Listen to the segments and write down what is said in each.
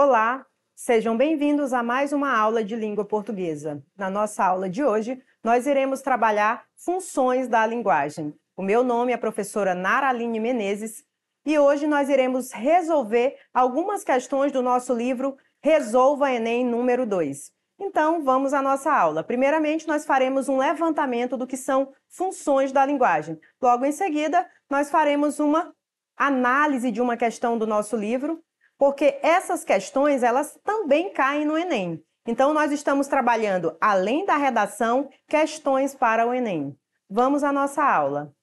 Olá, sejam bem-vindos a mais uma aula de língua portuguesa. Na nossa aula de hoje, nós iremos trabalhar funções da linguagem. O meu nome é a professora Naraline Menezes e hoje nós iremos resolver algumas questões do nosso livro Resolva Enem número 2. Então, vamos à nossa aula. Primeiramente, nós faremos um levantamento do que são funções da linguagem. Logo em seguida, nós faremos uma análise de uma questão do nosso livro, porque essas questões, elas também caem no Enem. Então, nós estamos trabalhando, além da redação, questões para o Enem. Vamos à nossa aula.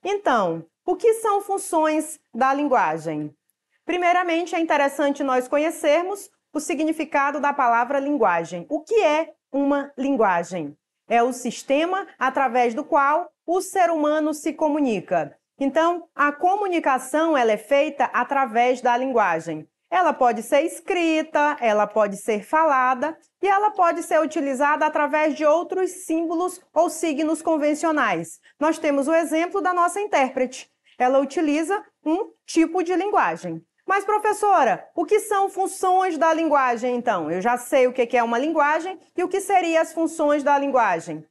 Então, o que são funções da linguagem? Primeiramente, é interessante nós conhecermos o significado da palavra linguagem. O que é uma linguagem? É o sistema através do qual o ser humano se comunica. Então, a comunicação ela é feita através da linguagem. Ela pode ser escrita, ela pode ser falada e ela pode ser utilizada através de outros símbolos ou signos convencionais. Nós temos o exemplo da nossa intérprete. Ela utiliza um tipo de linguagem. Mas, professora, o que são funções da linguagem, então? Eu já sei o que é uma linguagem e o que seriam as funções da linguagem.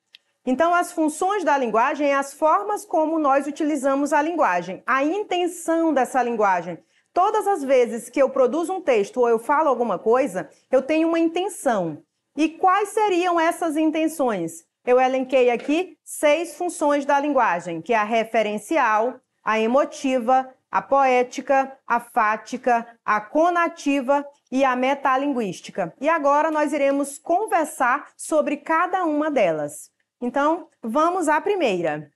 Então, as funções da linguagem é as formas como nós utilizamos a linguagem, a intenção dessa linguagem. Todas as vezes que eu produzo um texto ou eu falo alguma coisa, eu tenho uma intenção. E quais seriam essas intenções? Eu elenquei aqui 6 funções da linguagem, que é a referencial, a emotiva, a poética, a fática, a conativa e a metalinguística. E agora nós iremos conversar sobre cada uma delas. Então, vamos à primeira.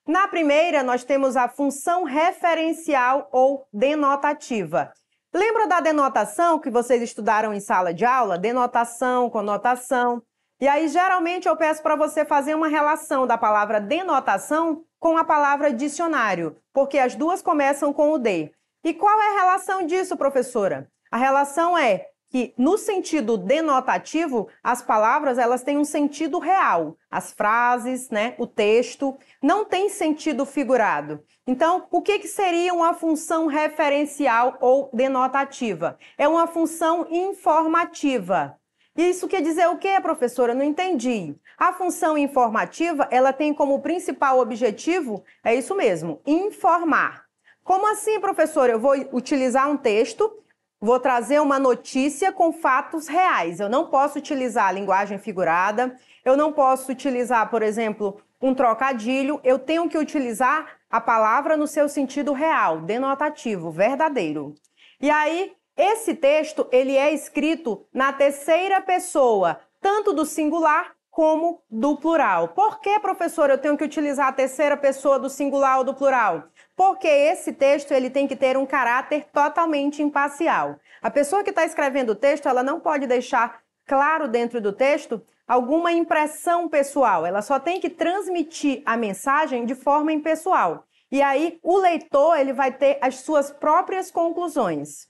Na primeira, nós temos a função referencial ou denotativa. Lembra da denotação que vocês estudaram em sala de aula? Denotação, conotação. E aí, geralmente, eu peço para você fazer uma relação da palavra denotação com a palavra dicionário, porque as duas começam com o D. E qual é a relação disso, professora? A relação é que, no sentido denotativo, as palavras elas têm um sentido real. As frases, o texto, não tem sentido figurado. Então, o que seria uma função referencial ou denotativa? É uma função informativa. Isso quer dizer o quê, professora? Não entendi. A função informativa, ela tem como principal objetivo, é isso mesmo, informar. Como assim, professora? Eu vou utilizar um texto, vou trazer uma notícia com fatos reais. Eu não posso utilizar a linguagem figurada, eu não posso utilizar, por exemplo, um trocadilho, eu tenho que utilizar a palavra no seu sentido real, denotativo, verdadeiro. E aí, esse texto, ele é escrito na terceira pessoa, tanto do singular como do plural. Por que, professora, eu tenho que utilizar a terceira pessoa do singular ou do plural? Porque esse texto ele tem que ter um caráter totalmente imparcial. A pessoa que está escrevendo o texto, ela não pode deixar claro dentro do texto alguma impressão pessoal. Ela só tem que transmitir a mensagem de forma impessoal. E aí, o leitor ele vai ter as suas próprias conclusões.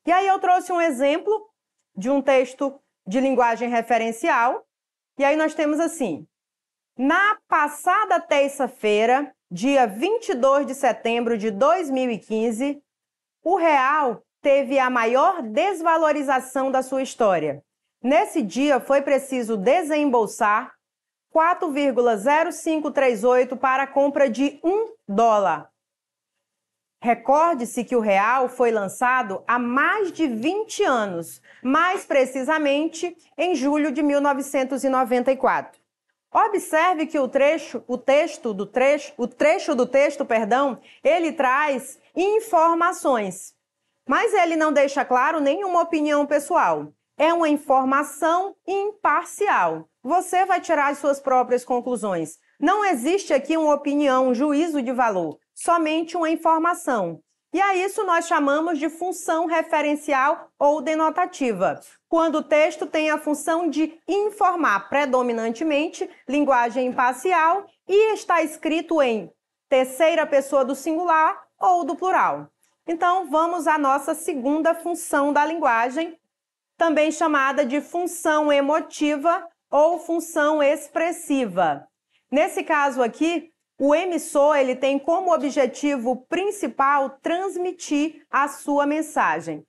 E aí eu trouxe um exemplo de um texto de linguagem referencial. E aí nós temos assim: na passada terça-feira, dia 22 de setembro de 2015, o real teve a maior desvalorização da sua história. Nesse dia foi preciso desembolsar 4,0538 para a compra de $1. Recorde-se que o real foi lançado há mais de 20 anos, mais precisamente em julho de 1994. Observe que o trecho do texto, ele traz informações, mas ele não deixa claro nenhuma opinião pessoal. É uma informação imparcial. Você vai tirar as suas próprias conclusões. Não existe aqui uma opinião, um juízo de valor, somente uma informação. E a isso nós chamamos de função referencial ou denotativa, quando o texto tem a função de informar predominantemente, linguagem imparcial, e está escrito em terceira pessoa do singular ou do plural. Então, vamos à nossa segunda função da linguagem, também chamada de função emotiva ou função expressiva. Nesse caso aqui, o emissor ele tem como objetivo principal transmitir a sua mensagem.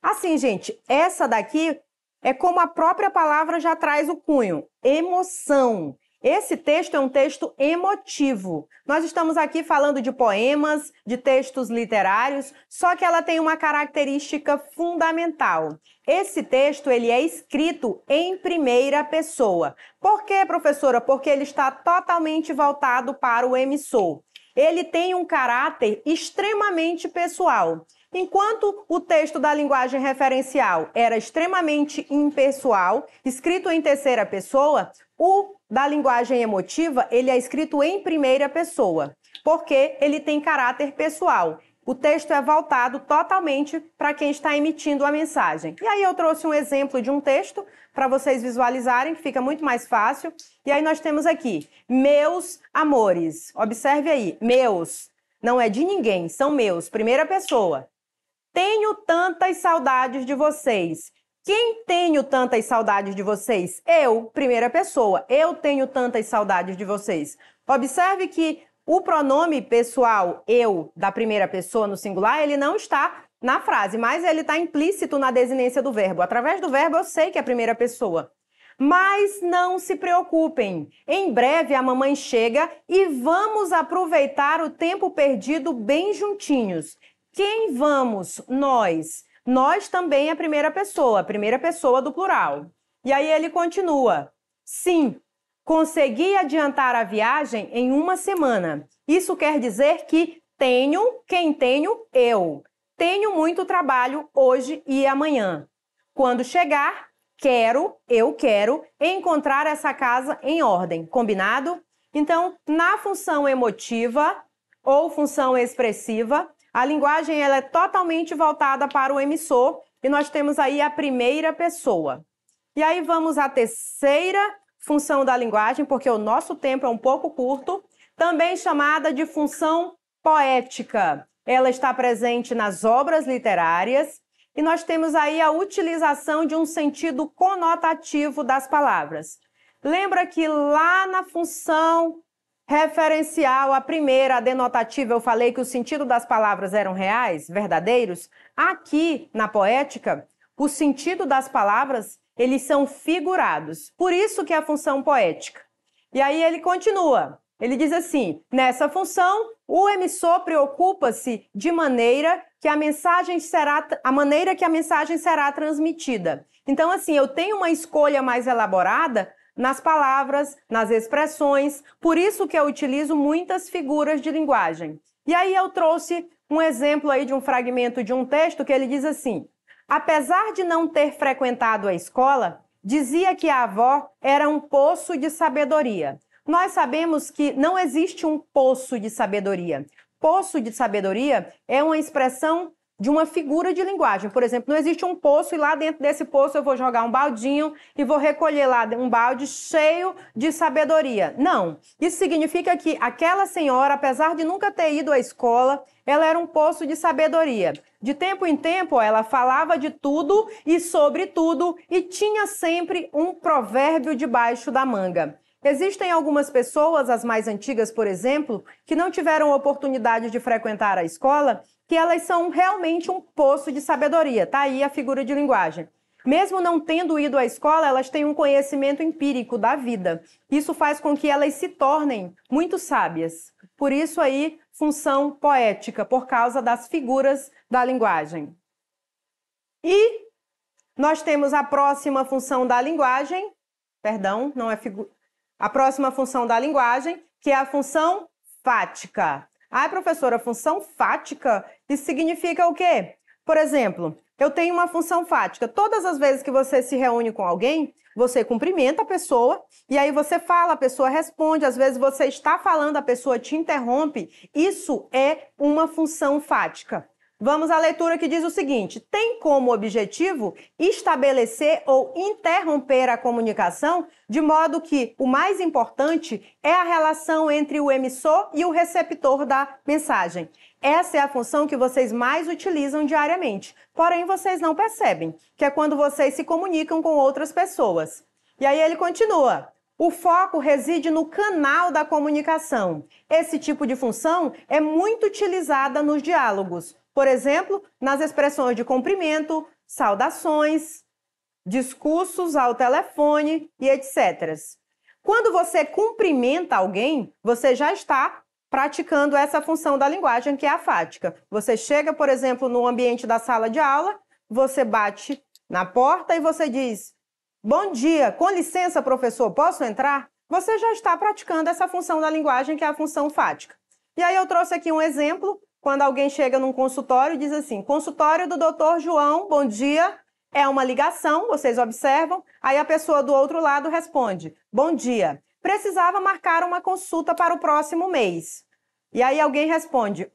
Assim, gente, essa daqui é como a própria palavra já traz o cunho, emoção. Esse texto é um texto emotivo. Nós estamos aqui falando de poemas, de textos literários, só que ela tem uma característica fundamental. Esse texto ele é escrito em primeira pessoa. Por quê, professora? Porque ele está totalmente voltado para o emissor. Ele tem um caráter extremamente pessoal. Enquanto o texto da linguagem referencial era extremamente impessoal, escrito em terceira pessoa, o da linguagem emotiva, ele é escrito em primeira pessoa, porque ele tem caráter pessoal. O texto é voltado totalmente para quem está emitindo a mensagem. E aí eu trouxe um exemplo de um texto para vocês visualizarem, que fica muito mais fácil. E aí nós temos aqui, meus amores. Observe aí, meus. Não é de ninguém, são meus, primeira pessoa. Tenho tantas saudades de vocês. Quem tenho tantas saudades de vocês? Eu, primeira pessoa. Eu tenho tantas saudades de vocês. Observe que o pronome pessoal, eu, da primeira pessoa no singular, ele não está na frase, mas ele está implícito na desinência do verbo. Através do verbo eu sei que é a primeira pessoa. Mas não se preocupem. Em breve a mamãe chega e vamos aproveitar o tempo perdido bem juntinhos. Quem vamos? Nós. Nós também é a primeira pessoa do plural. E aí ele continua. Sim, consegui adiantar a viagem em uma semana. Isso quer dizer que tenho, quem tenho? Eu. Tenho muito trabalho hoje e amanhã. Quando chegar, eu quero encontrar essa casa em ordem. Combinado? Então, na função emotiva ou função expressiva, a linguagem ela é totalmente voltada para o emissor e nós temos aí a primeira pessoa. E aí vamos à terceira função da linguagem, porque o nosso tempo é um pouco curto, também chamada de função poética. Ela está presente nas obras literárias e nós temos aí a utilização de um sentido conotativo das palavras. Lembra que lá na função referencial, a primeira, a denotativa, eu falei que o sentido das palavras eram reais, verdadeiros. Aqui, na poética, o sentido das palavras, eles são figurados. Por isso que é a função poética. E aí ele continua. Ele diz assim, nessa função, o emissor preocupa-se de maneira que a mensagem será transmitida. Então, assim, eu tenho uma escolha mais elaborada nas palavras, nas expressões, por isso que eu utilizo muitas figuras de linguagem. E aí eu trouxe um exemplo aí de um fragmento de um texto que ele diz assim, apesar de não ter frequentado a escola, dizia que a avó era um poço de sabedoria. Nós sabemos que não existe um poço de sabedoria. Poço de sabedoria é uma expressão de uma figura de linguagem. Por exemplo, não existe um poço e lá dentro desse poço eu vou jogar um baldinho e vou recolher lá um balde cheio de sabedoria. Não. Isso significa que aquela senhora, apesar de nunca ter ido à escola, ela era um poço de sabedoria. De tempo em tempo, ela falava de tudo e sobre tudo e tinha sempre um provérbio debaixo da manga. Existem algumas pessoas, as mais antigas, por exemplo, que não tiveram oportunidade de frequentar a escola, que elas são realmente um poço de sabedoria. Tá aí a figura de linguagem. Mesmo não tendo ido à escola, elas têm um conhecimento empírico da vida. Isso faz com que elas se tornem muito sábias. Por isso aí, função poética, por causa das figuras da linguagem. E nós temos a próxima função da linguagem, perdão, não é figura. A próxima função da linguagem, que é a função fática. Ah, professora, função fática, isso significa o quê? Por exemplo, eu tenho uma função fática. Todas as vezes que você se reúne com alguém, você cumprimenta a pessoa e aí você fala, a pessoa responde. Às vezes você está falando, a pessoa te interrompe. Isso é uma função fática. Vamos à leitura que diz o seguinte, tem como objetivo estabelecer ou interromper a comunicação, de modo que o mais importante é a relação entre o emissor e o receptor da mensagem. Essa é a função que vocês mais utilizam diariamente, porém vocês não percebem, que é quando vocês se comunicam com outras pessoas. E aí ele continua. O foco reside no canal da comunicação. Esse tipo de função é muito utilizada nos diálogos. Por exemplo, nas expressões de cumprimento, saudações, discursos ao telefone e etc. Quando você cumprimenta alguém, você já está praticando essa função da linguagem, que é a fática. Você chega, por exemplo, no ambiente da sala de aula, você bate na porta e você diz: bom dia, com licença, professor, posso entrar? Você já está praticando essa função da linguagem, que é a função fática. E aí eu trouxe aqui um exemplo, quando alguém chega num consultório e diz assim: consultório do Dr. João, bom dia. É uma ligação, vocês observam, aí a pessoa do outro lado responde: bom dia, precisava marcar uma consulta para o próximo mês. E aí alguém responde: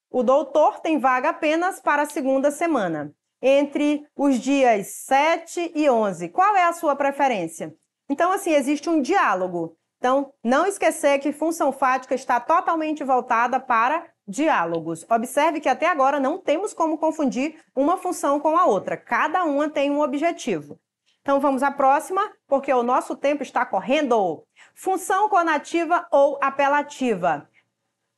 o doutor tem vaga apenas para a segunda semana, entre os dias 7 e 11. Qual é a sua preferência? Então, assim, existe um diálogo. Então, não esquecer que função fática está totalmente voltada para diálogos. Observe que até agora não temos como confundir uma função com a outra. Cada uma tem um objetivo. Então, vamos à próxima, porque o nosso tempo está correndo. Função conativa ou apelativa.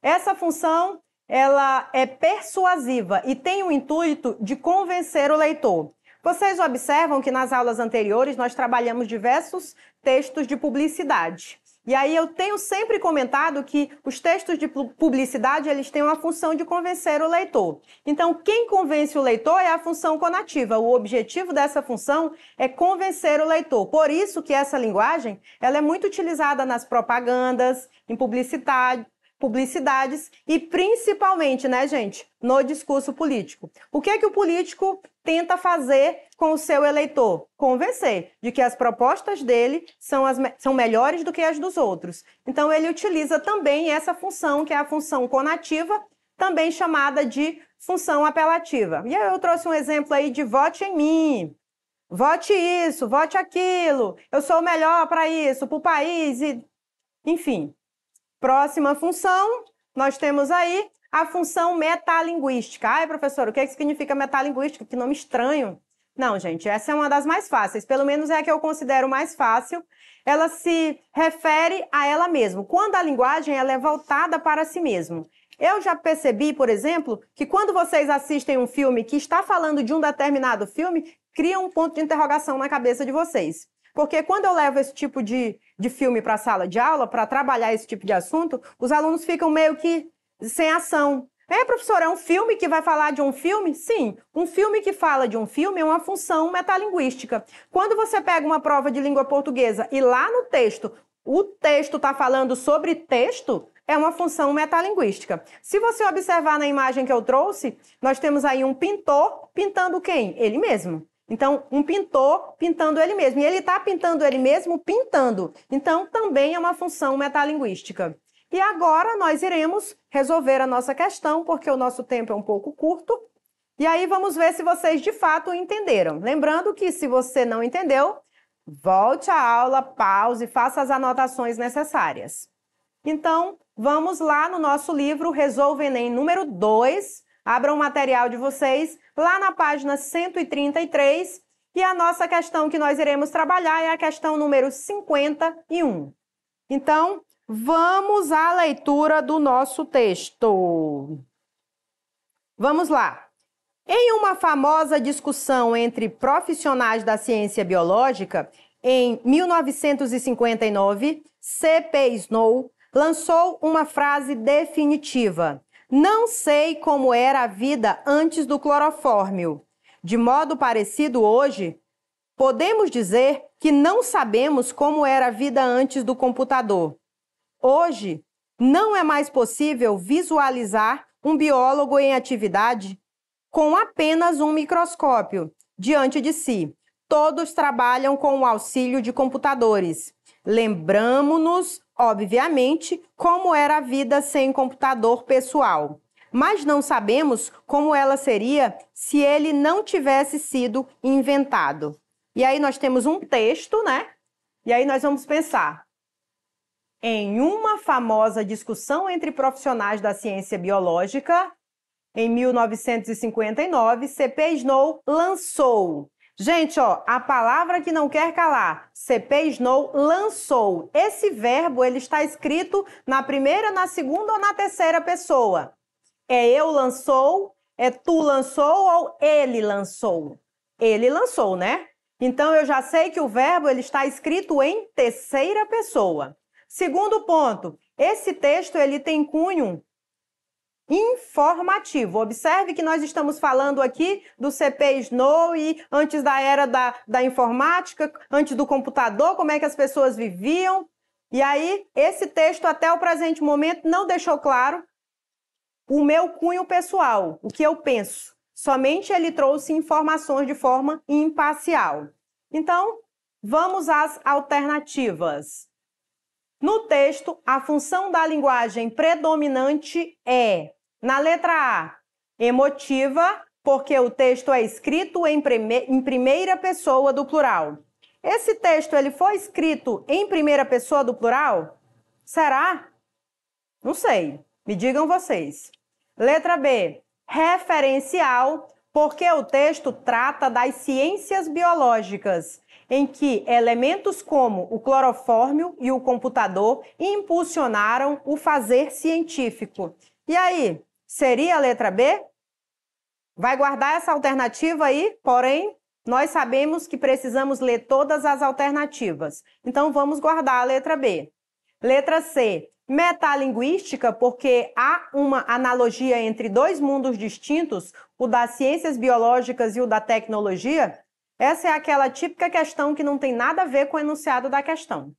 Essa função, ela é persuasiva e tem o intuito de convencer o leitor. Vocês observam que nas aulas anteriores nós trabalhamos diversos textos de publicidade. E aí eu tenho sempre comentado que os textos de publicidade, eles têm uma função de convencer o leitor. Então, quem convence o leitor é a função conativa. O objetivo dessa função é convencer o leitor. Por isso que essa linguagem, ela é muito utilizada nas propagandas, em publicidades e principalmente, né, gente, no discurso político. O que é que o político tenta fazer com o seu eleitor? Convencer de que as propostas dele são melhores do que as dos outros. Então, ele utiliza também essa função, que é a função conativa, também chamada de função apelativa. E aí eu trouxe um exemplo aí de vote em mim. Vote isso, vote aquilo. Eu sou o melhor para isso, para o país, enfim. Próxima função, nós temos aí a função metalinguística. Ai, professor, o que significa metalinguística? Que nome estranho. Não, gente, essa é uma das mais fáceis, pelo menos é a que eu considero mais fácil. Ela se refere a ela mesma, quando a linguagem ela é voltada para si mesma. Eu já percebi, por exemplo, que quando vocês assistem um filme que está falando de um determinado filme, cria um ponto de interrogação na cabeça de vocês. Porque quando eu levo esse tipo de filme para a sala de aula, para trabalhar esse tipo de assunto, os alunos ficam meio que sem ação. Professor, é um filme que vai falar de um filme? Sim, um filme que fala de um filme é uma função metalinguística. Quando você pega uma prova de língua portuguesa e lá no texto, o texto está falando sobre texto, é uma função metalinguística. Se você observar na imagem que eu trouxe, nós temos aí um pintor pintando quem? Ele mesmo. Então, um pintor pintando ele mesmo. E ele está pintando ele mesmo pintando. Então, também é uma função metalinguística. E agora nós iremos resolver a nossa questão, porque o nosso tempo é um pouco curto. E aí vamos ver se vocês de fato entenderam. Lembrando que se você não entendeu, volte à aula, pause, faça as anotações necessárias. Então, vamos lá no nosso livro Resolva Enem número 2. Abram o material de vocês lá na página 133 e a nossa questão que nós iremos trabalhar é a questão número 51. Então, vamos à leitura do nosso texto. Vamos lá. Em uma famosa discussão entre profissionais da ciência biológica, em 1959, C.P. Snow lançou uma frase definitiva: não sei como era a vida antes do clorofórmio. De modo parecido hoje, podemos dizer que não sabemos como era a vida antes do computador. Hoje, não é mais possível visualizar um biólogo em atividade com apenas um microscópio diante de si. Todos trabalham com o auxílio de computadores. Lembramo-nos, obviamente, como era a vida sem computador pessoal. Mas não sabemos como ela seria se ele não tivesse sido inventado. E aí nós temos um texto, né? E aí nós vamos pensar. Em uma famosa discussão entre profissionais da ciência biológica, em 1959, C.P. Snow lançou. Gente, ó, a palavra que não quer calar, C.P. Snow lançou. Esse verbo, ele está escrito na primeira, na segunda ou na terceira pessoa. É eu lançou, É tu lançou ou ele lançou? Ele lançou, né? Então, eu já sei que o verbo ele está escrito em terceira pessoa. Segundo ponto, esse texto ele tem cunho informativo. Observe que nós estamos falando aqui do CP Snow e antes da era da informática, antes do computador, como é que as pessoas viviam. E aí, esse texto até o presente momento não deixou claro o meu cunho pessoal, o que eu penso. Somente ele trouxe informações de forma imparcial. Então, vamos às alternativas. No texto, a função da linguagem predominante é, na letra A, emotiva, porque o texto é escrito em primeira pessoa do plural. Esse texto ele foi escrito em primeira pessoa do plural? Será? Não sei. Me digam vocês. Letra B, referencial, porque o texto trata das ciências biológicas, em que elementos como o clorofórmio e o computador impulsionaram o fazer científico. E aí, seria a letra B? Vai guardar essa alternativa aí, porém, nós sabemos que precisamos ler todas as alternativas. Então, vamos guardar a letra B. Letra C, metalinguística, porque há uma analogia entre dois mundos distintos, o das ciências biológicas e o da tecnologia. Essa é aquela típica questão que não tem nada a ver com o enunciado da questão.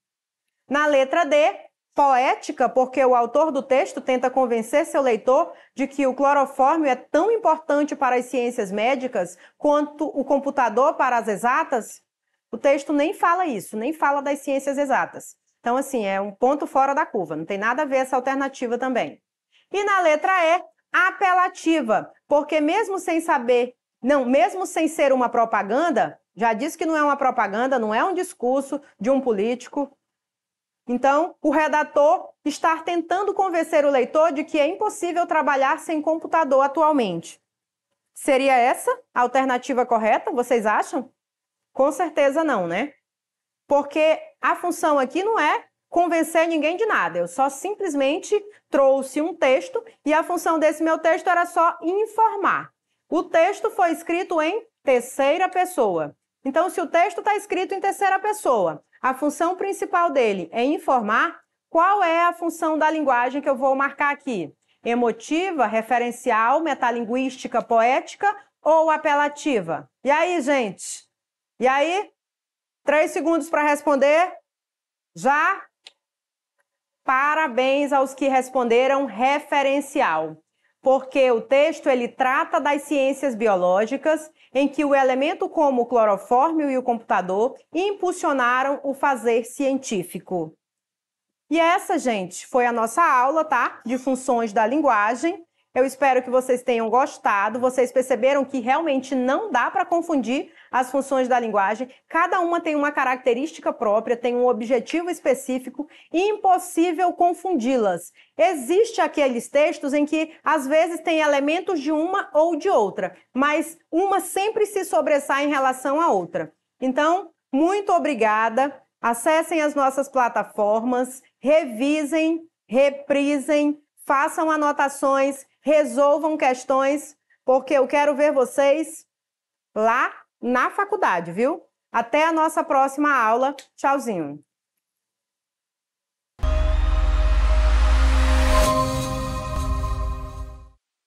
Na letra D, poética, porque o autor do texto tenta convencer seu leitor de que o clorofórmio é tão importante para as ciências médicas quanto o computador para as exatas. O texto nem fala isso, nem fala das ciências exatas. Então, assim, é um ponto fora da curva, não tem nada a ver essa alternativa também. E na letra E, apelativa, porque mesmo sem saber, não, mesmo sem ser uma propaganda, já disse que não é uma propaganda, não é um discurso de um político. Então, o redator está tentando convencer o leitor de que é impossível trabalhar sem computador atualmente. Seria essa a alternativa correta, vocês acham? Com certeza não, né? Porque a função aqui não é convencer ninguém de nada. Eu só simplesmente trouxe um texto e a função desse meu texto era só informar. O texto foi escrito em terceira pessoa. Então, se o texto está escrito em terceira pessoa, a função principal dele é informar, qual é a função da linguagem que eu vou marcar aqui? Emotiva, referencial, metalinguística, poética ou apelativa? E aí, gente? E aí? 3 segundos para responder. Já? Parabéns aos que responderam referencial. Porque o texto ele trata das ciências biológicas em que o elemento como o clorofórmio e o computador impulsionaram o fazer científico. E essa, gente, foi a nossa aula, tá? De funções da linguagem. Eu espero que vocês tenham gostado. Vocês perceberam que realmente não dá para confundir as funções da linguagem. Cada uma tem uma característica própria, tem um objetivo específico e impossível confundi-las. Existem aqueles textos em que, às vezes, tem elementos de uma ou de outra, mas uma sempre se sobressai em relação à outra. Então, muito obrigada. Acessem as nossas plataformas, revisem, reprisem, façam anotações, resolvam questões, porque eu quero ver vocês lá na faculdade, viu? Até a nossa próxima aula. Tchauzinho!